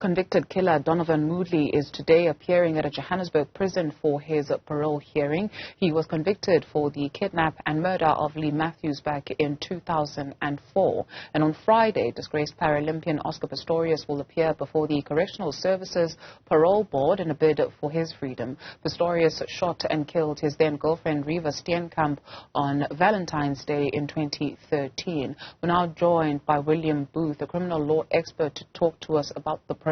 Convicted killer Donovan Moodley is today appearing at a Johannesburg prison for his parole hearing. He was convicted for the kidnap and murder of Lee Matthews back in 2004. And on Friday, disgraced paralympian Oscar Pistorius will appear before the Correctional Services Parole Board in a bid for his freedom. Pistorius shot and killed his then-girlfriend Riva Steenkamp on Valentine's Day in 2013. We're now joined by William Booth, a criminal law expert, to talk to us about the process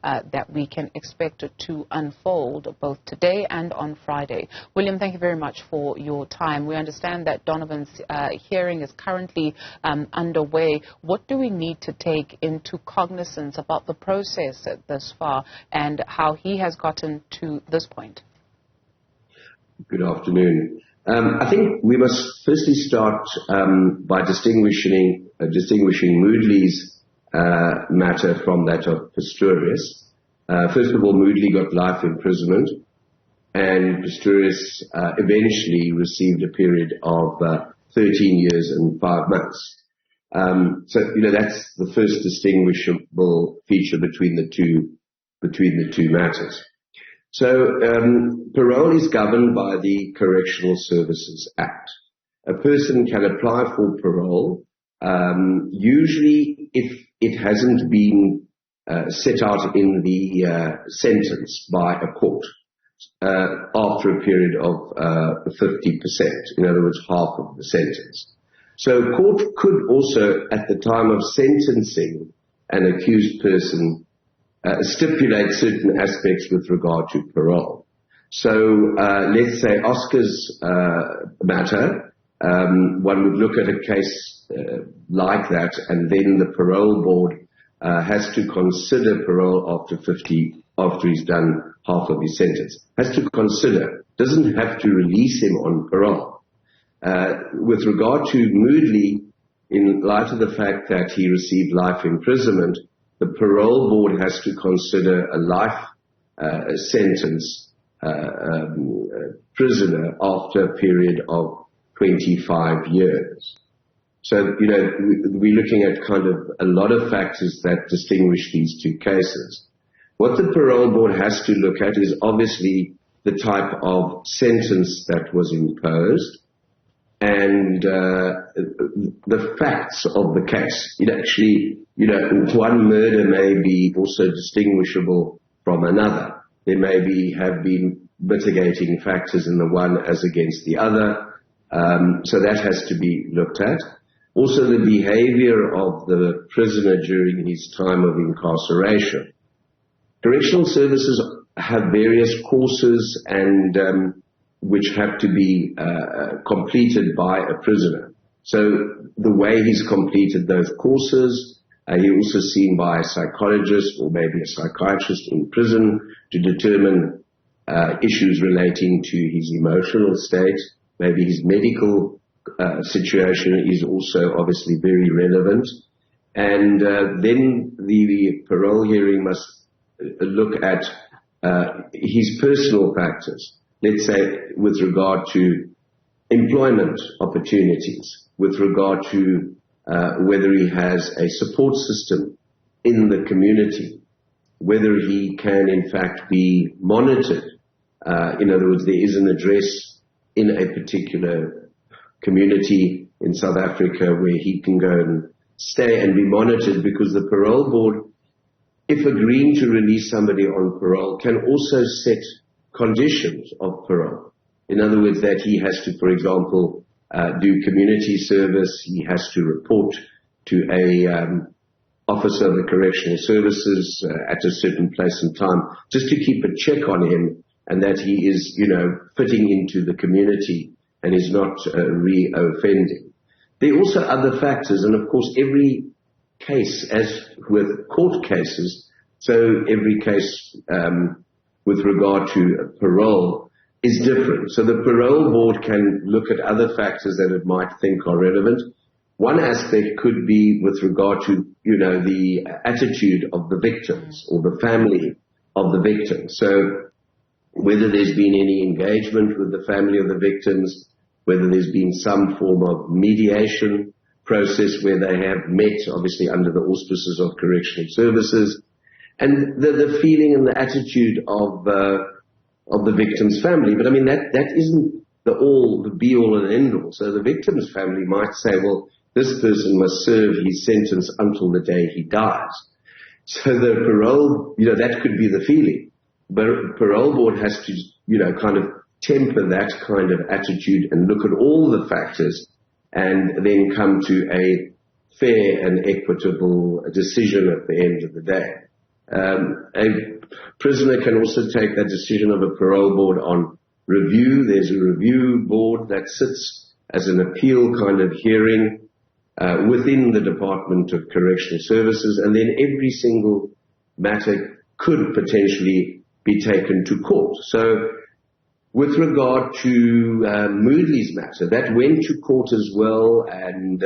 that we can expect to unfold both today and on Friday. William, thank you very much for your time. We understand that Donovan's hearing is currently underway. What do we need to take into cognizance about the process thus far and how he has gotten to this point? Good afternoon. I think we must firstly start by distinguishing Moodley's matter from that of Pistorius. First of all, Moodley got life imprisonment, and Pistorius eventually received a period of 13 years and 5 months. So, that's the first distinguishable feature between the two matters. So, parole is governed by the Correctional Services Act. A person can apply for parole, usually if it hasn't been set out in the sentence by a court after a period of 50%, in other words, half of the sentence. So a court could also, at the time of sentencing an accused person, stipulate certain aspects with regard to parole. So let's say Oscar's matter, one would look at a case like that, and then the parole board has to consider parole after he's done half of his sentence. Has to consider, doesn't have to release him on parole. With regard to Moodley, in light of the fact that he received life imprisonment, the parole board has to consider a life sentence prisoner after a period of 25 years. So, we're looking at kind of a lot of factors that distinguish these two cases. What the parole board has to look at is obviously the type of sentence that was imposed and the facts of the case. One murder may be also distinguishable from another. There may have been mitigating factors in the one as against the other. So that has to be looked at. Also, the behavior of the prisoner during his time of incarceration. Correctional services have various courses and which have to be completed by a prisoner. So the way he's completed those courses, he's also seen by a psychologist or maybe a psychiatrist in prison to determine issues relating to his emotional state, maybe his medical situation is also obviously very relevant. And then the parole hearing must look at his personal factors, let's say with regard to employment opportunities, with regard to whether he has a support system in the community, whether he can in fact be monitored. In other words, there is an address in a particular community in South Africa where he can go and stay and be monitored, because the parole board, if agreeing to release somebody on parole, can also set conditions of parole. In other words, that he has to, for example, do community service, he has to report to a officer of the correctional services at a certain place and time, just to keep a check on him and that he is, fitting into the community and is not re-offending. There are also other factors, and of course every case, as with court cases, so every case with regard to parole is different. So the parole board can look at other factors that it might think are relevant. One aspect could be with regard to, the attitude of the victims or the family of the victims. So whether there's been any engagement with the family of the victims, whether there's been some form of mediation process where they have met, obviously under the auspices of correctional services, and the feeling and the attitude of the victim's family. But I mean, that isn't the be all and end all. So the victim's family might say, well, this person must serve his sentence until the day he dies. So the parole, that could be the feeling. But parole board has to, kind of temper that kind of attitude and look at all the factors and then come to a fair and equitable decision at the end of the day. A prisoner can also take that decision of a parole board on review. There's a review board that sits as an appeal kind of hearing within the Department of Correctional Services, and then every single matter could potentially be taken to court. So with regard to Moodley's matter, that went to court as well, and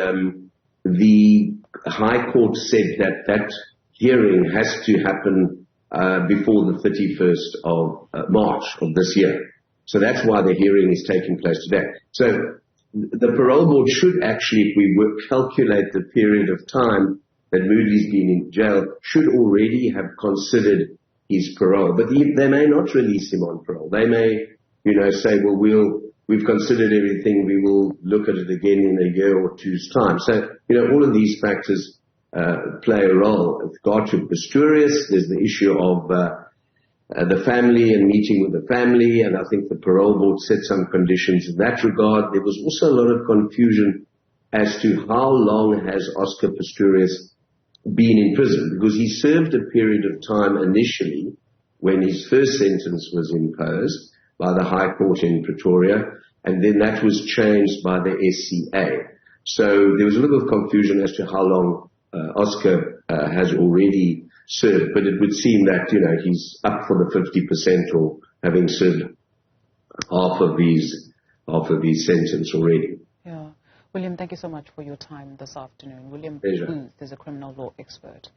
the High Court said that hearing has to happen before the 31st of March of this year. So that's why the hearing is taking place today. So the parole board should actually, if we calculate the period of time that Moodley's been in jail, should already have considered his parole. But they may not release him on parole. They may, say, well, we've considered everything. We will look at it again in a year or two's time. So, all of these factors play a role. With regard to Pistorius, there's the issue of the family and meeting with the family, and I think the parole board set some conditions in that regard. There was also a lot of confusion as to how long has Oscar Pistorius been in prison, because he served a period of time initially when his first sentence was imposed by the High Court in Pretoria, and then that was changed by the SCA. So there was a little confusion as to how long Oscar has already served, but it would seem that, he's up for the 50% or having served half of his sentence already. Yeah. William, thank you so much for your time this afternoon. William Pleasure. Booth is a criminal law expert.